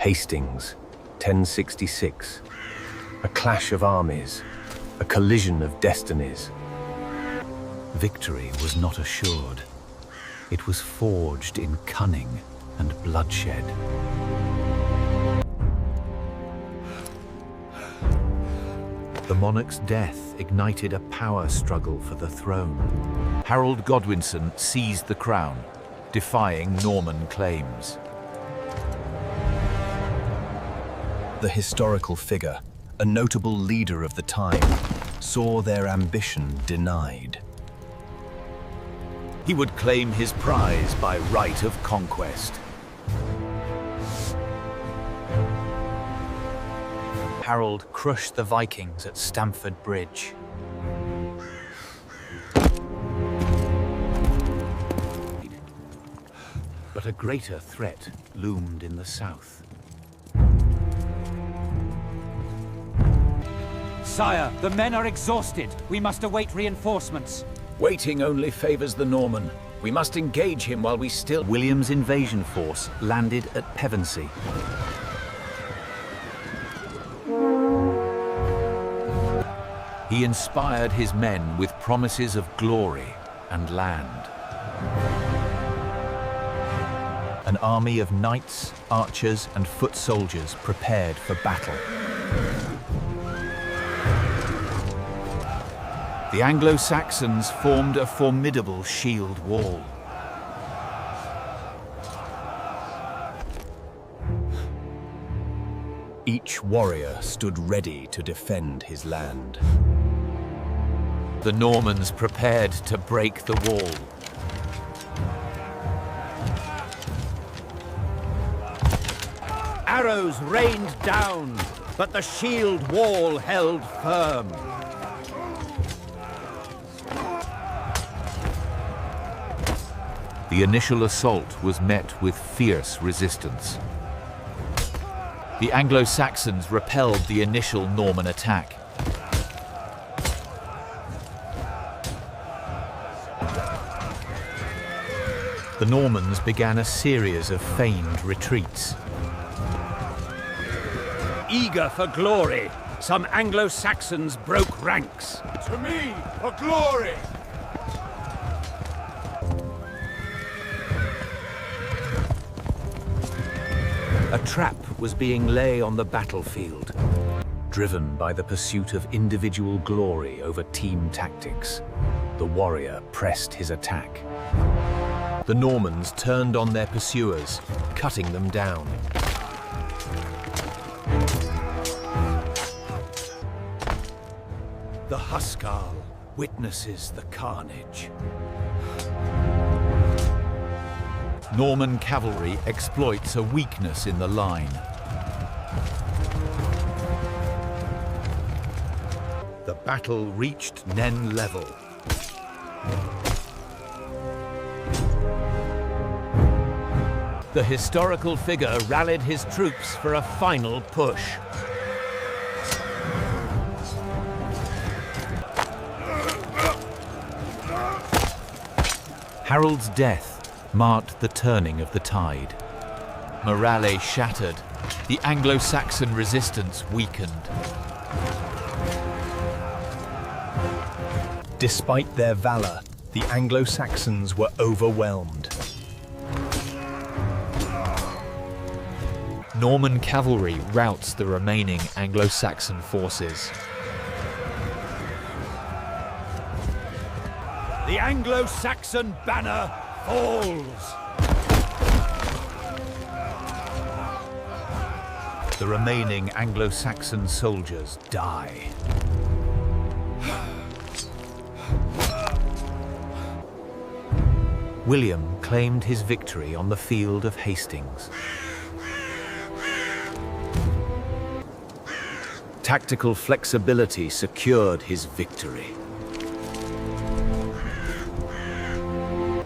Hastings, 1066. A clash of armies, a collision of destinies. Victory was not assured. It was forged in cunning and bloodshed. The monarch's death ignited a power struggle for the throne. Harold Godwinson seized the crown, defying Norman claims. The historical figure, a notable leader of the time, saw their ambition denied. He would claim his prize by right of conquest. Harold crushed the Vikings at Stamford Bridge. But a greater threat loomed in the south. Sire, the men are exhausted. We must await reinforcements. Waiting only favors the Norman. We must engage him while we still... William's invasion force landed at Pevensey. He inspired his men with promises of glory and land. An army of knights, archers, and foot soldiers prepared for battle. The Anglo-Saxons formed a formidable shield wall. Each warrior stood ready to defend his land. The Normans prepared to break the wall. Arrows rained down, but the shield wall held firm. The initial assault was met with fierce resistance. The Anglo-Saxons repelled the initial Norman attack. The Normans began a series of feigned retreats. Eager for glory, some Anglo-Saxons broke ranks. To me, for glory! A trap was being laid on the battlefield, driven by the pursuit of individual glory over team tactics. The warrior pressed his attack. The Normans turned on their pursuers, cutting them down. The Huskarl witnesses the carnage. Norman cavalry exploits a weakness in the line. The battle reached Nen level. The historical figure rallied his troops for a final push. Harold's death marked the turning of the tide. Morale shattered. The Anglo-Saxon resistance weakened. Despite their valor, the Anglo-Saxons were overwhelmed. Norman cavalry routs the remaining Anglo-Saxon forces. The Anglo-Saxon banner falls. The remaining Anglo-Saxon soldiers die. William claimed his victory on the field of Hastings. Tactical flexibility secured his victory.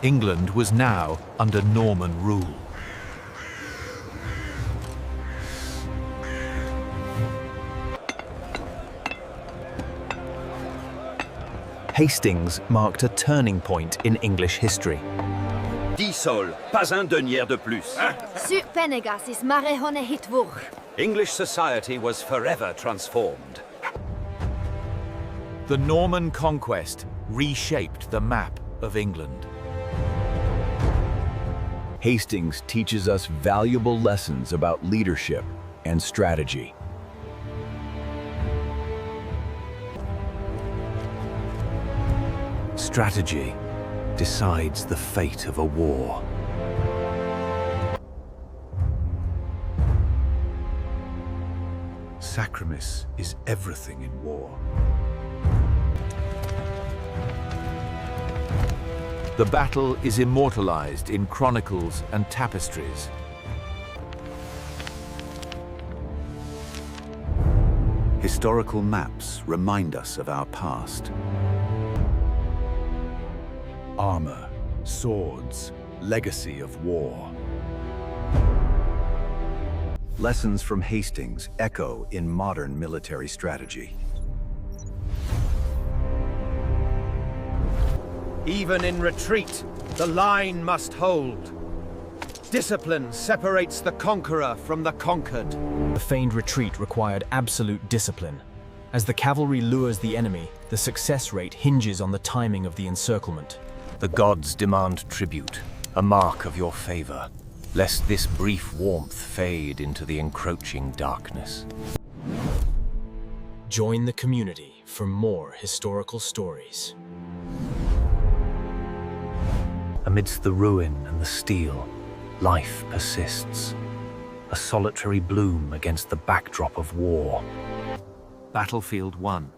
England was now under Norman rule. Hastings marked a turning point in English history. 10 sols, pas un denier de plus. Su Penegas is marehone hitvur. English society was forever transformed. The Norman Conquest reshaped the map of England. Hastings teaches us valuable lessons about leadership and strategy. Strategy decides the fate of a war. Sacrifice is everything in war. The battle is immortalized in chronicles and tapestries. Historical maps remind us of our past. Armor, swords, legacy of war. Lessons from Hastings echo in modern military strategy. Even in retreat, the line must hold. Discipline separates the conqueror from the conquered. The feigned retreat required absolute discipline. As the cavalry lures the enemy, the success rate hinges on the timing of the encirclement. The gods demand tribute, a mark of your favor, lest this brief warmth fade into the encroaching darkness. Join the community for more historical stories. Amidst the ruin and the steel, life persists. A solitary bloom against the backdrop of war. Battlefield 1.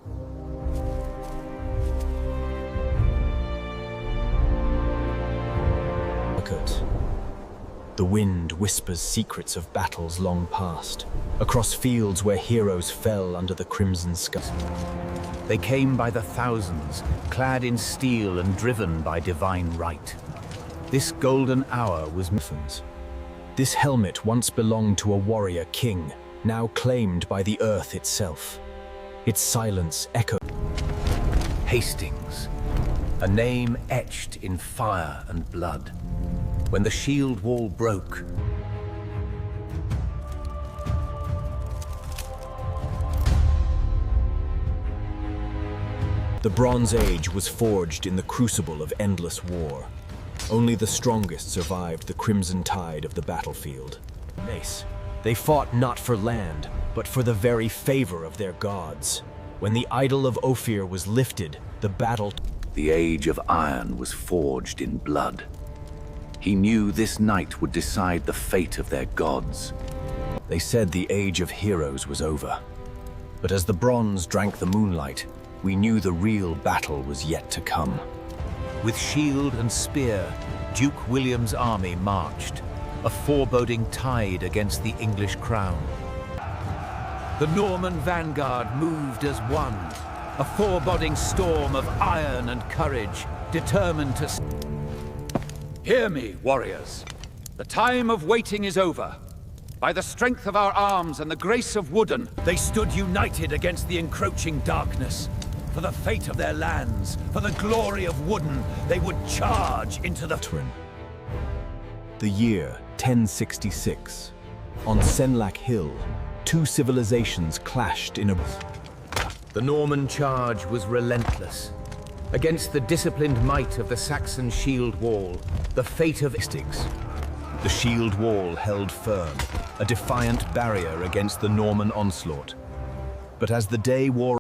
The wind whispers secrets of battles long past, across fields where heroes fell under the crimson sky. They came by the thousands, clad in steel and driven by divine right. This golden hour was Mifflin's. This helmet once belonged to a warrior king, now claimed by the earth itself. Its silence echoed. Hastings, a name etched in fire and blood. When the shield wall broke, the Bronze Age was forged in the crucible of endless war. Only the strongest survived the crimson tide of the battlefield. They fought not for land, but for the very favor of their gods. When the idol of Ophir was lifted, the battle... The age of iron was forged in blood. He knew this night would decide the fate of their gods. They said the age of heroes was over. But as the bronze drank the moonlight, we knew the real battle was yet to come. With shield and spear, Duke William's army marched, a foreboding tide against the English crown. The Norman vanguard moved as one, a foreboding storm of iron and courage, determined to... Hear me, warriors. The time of waiting is over. By the strength of our arms and the grace of Wooden, They stood united against the encroaching darkness. For the fate of their lands, for the glory of Wooden, they would charge into the... The year 1066. On Senlac Hill, two civilizations clashed in a... The Norman charge was relentless. Against the disciplined might of the Saxon shield wall, the fate of Hastings. The shield wall held firm, a defiant barrier against the Norman onslaught. But as the day wore